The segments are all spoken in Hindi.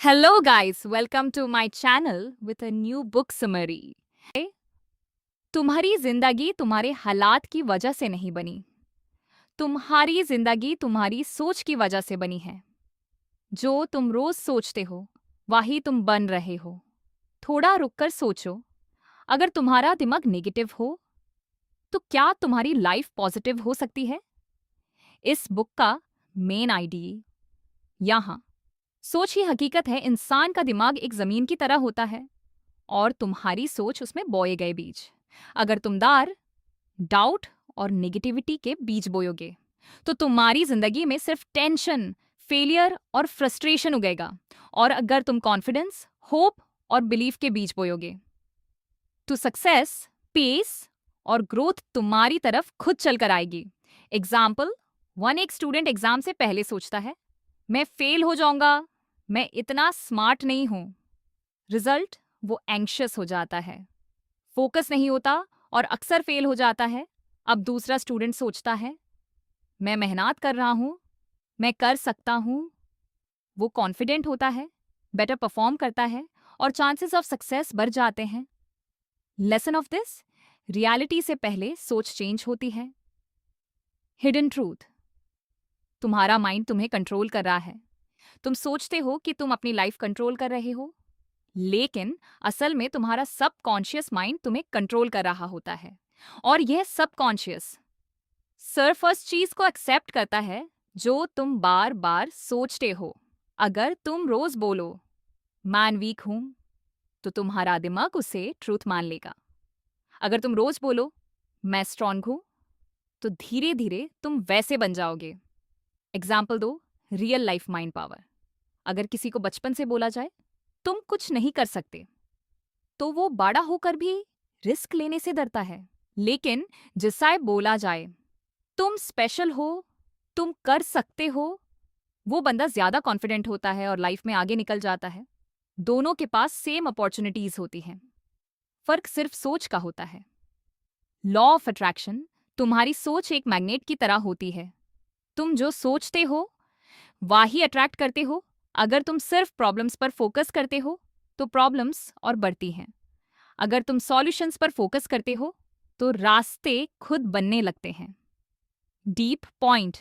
Hello, guys. Welcome to my channel with a new book summary. तुम्हारी जिंदगी तुम्हारे हालात की वजह से नहीं बनी। तुम्हारी जिंदगी तुम्हारी सोच की वजह से बनी है। जो तुम रोज सोचते हो वही तुम बन रहे हो। थोड़ा रुककर सोचो, अगर तुम्हारा दिमाग नेगेटिव हो तो क्या तुम्हारी लाइफ पॉजिटिव हो सकती है? इस बुक का मेन आइडिया यहाँ सोच ही हकीकत है। इंसान का दिमाग एक जमीन की तरह होता है और तुम्हारी सोच उसमें बोए गए बीज। अगर तुम डाउट और नेगेटिविटी के बीज बोयोगे तो तुम्हारी जिंदगी में सिर्फ टेंशन, फेलियर और फ्रस्ट्रेशन उगेगा। और अगर तुम कॉन्फिडेंस, होप और बिलीफ के बीज बोयोगे तो सक्सेस, पीस और ग्रोथ तुम्हारी तरफ खुद चलकर आएगी। एग्जाम्पल, एक स्टूडेंट एग्जाम से पहले सोचता है, मैं फेल हो जाऊंगा, मैं इतना स्मार्ट नहीं हूं। रिजल्ट, वो एंग्शियस हो जाता है, फोकस नहीं होता और अक्सर फेल हो जाता है। अब दूसरा स्टूडेंट सोचता है, मैं मेहनत कर रहा हूं, मैं कर सकता हूं। वो कॉन्फिडेंट होता है, बेटर परफॉर्म करता है और चांसेस ऑफ सक्सेस बढ़ जाते हैं। लेसन ऑफ दिस, रियलिटी से पहले सोच चेंज होती है। हिडन ट्रूथ, तुम्हारा माइंड तुम्हें कंट्रोल कर रहा है। तुम सोचते हो कि तुम अपनी लाइफ कंट्रोल कर रहे हो, लेकिन असल में तुम्हारा सबकॉन्शियस माइंड तुम्हें कंट्रोल कर रहा होता है। और यह सबकॉन्शियस सिर्फ उस चीज को एक्सेप्ट करता है जो तुम बार बार सोचते हो। अगर तुम रोज बोलो मैं वीक हूं तो तुम्हारा दिमाग उसे ट्रूथ मान लेगा। अगर तुम रोज बोलो मैं स्ट्रांग हूं तो धीरे धीरे तुम वैसे बन जाओगे। एग्जाम्पल दो, रियल लाइफ माइंड पावर। अगर किसी को बचपन से बोला जाए तुम कुछ नहीं कर सकते तो वो बड़ा होकर भी रिस्क लेने से डरता है। लेकिन जिससे बोला जाए तुम स्पेशल हो, तुम कर सकते हो, वो बंदा ज्यादा कॉन्फिडेंट होता है और लाइफ में आगे निकल जाता है। दोनों के पास सेम अपॉर्चुनिटीज होती हैं, फर्क सिर्फ सोच का होता है। लॉ ऑफ अट्रैक्शन, तुम्हारी सोच एक मैग्नेट की तरह होती है। तुम जो सोचते हो वही अट्रैक्ट करते हो। अगर तुम सिर्फ प्रॉब्लम्स पर फोकस करते हो तो प्रॉब्लम्स और बढ़ती हैं। अगर तुम सॉल्यूशंस पर फोकस करते हो तो रास्ते खुद बनने लगते हैं। Deep point,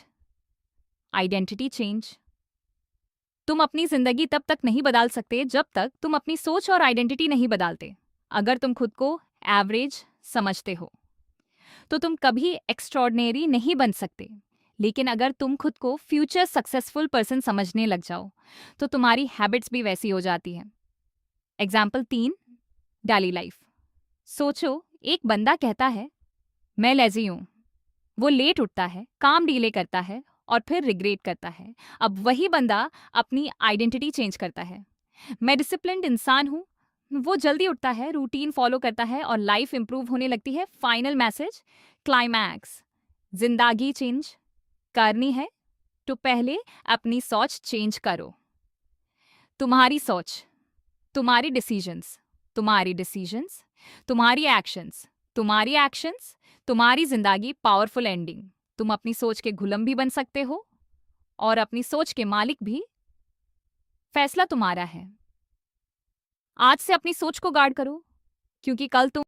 identity change. तुम अपनी जिंदगी तब तक नहीं बदल सकते जब तक तुम अपनी सोच और आइडेंटिटी नहीं बदलते। अगर तुम खुद को एवरेज समझते हो तो तुम कभी एक्स्ट्रॉर्डिनरी नहीं बन सकते। लेकिन अगर तुम खुद को फ्यूचर सक्सेसफुल पर्सन समझने लग जाओ तो तुम्हारी हैबिट्स भी वैसी हो जाती हैं। Example 3, daily life. सोचो, एक बंदा कहता है मैं लेजी हूं। वो लेट उठता है, काम डिले करता है और फिर रिग्रेट करता है। अब वही बंदा अपनी आइडेंटिटी चेंज करता है, मैं डिसिप्लिन्ड इंसान हूं। वो जल्दी उठता है, रूटीन फॉलो करता है और लाइफ इंप्रूव होने लगती है। फाइनल मैसेज, क्लाइमैक्स, जिंदगी चेंज करनी है तो पहले अपनी सोच चेंज करो। तुम्हारी सोच, तुम्हारी डिसीजंस, तुम्हारी डिसीजंस, तुम्हारी एक्शंस, तुम्हारी एक्शंस, तुम्हारी जिंदगी पावरफुल एंडिंग। तुम अपनी सोच के गुलाम भी बन सकते हो और अपनी सोच के मालिक भी। फैसला तुम्हारा है। आज से अपनी सोच को गार्ड करो, क्योंकि कल तुम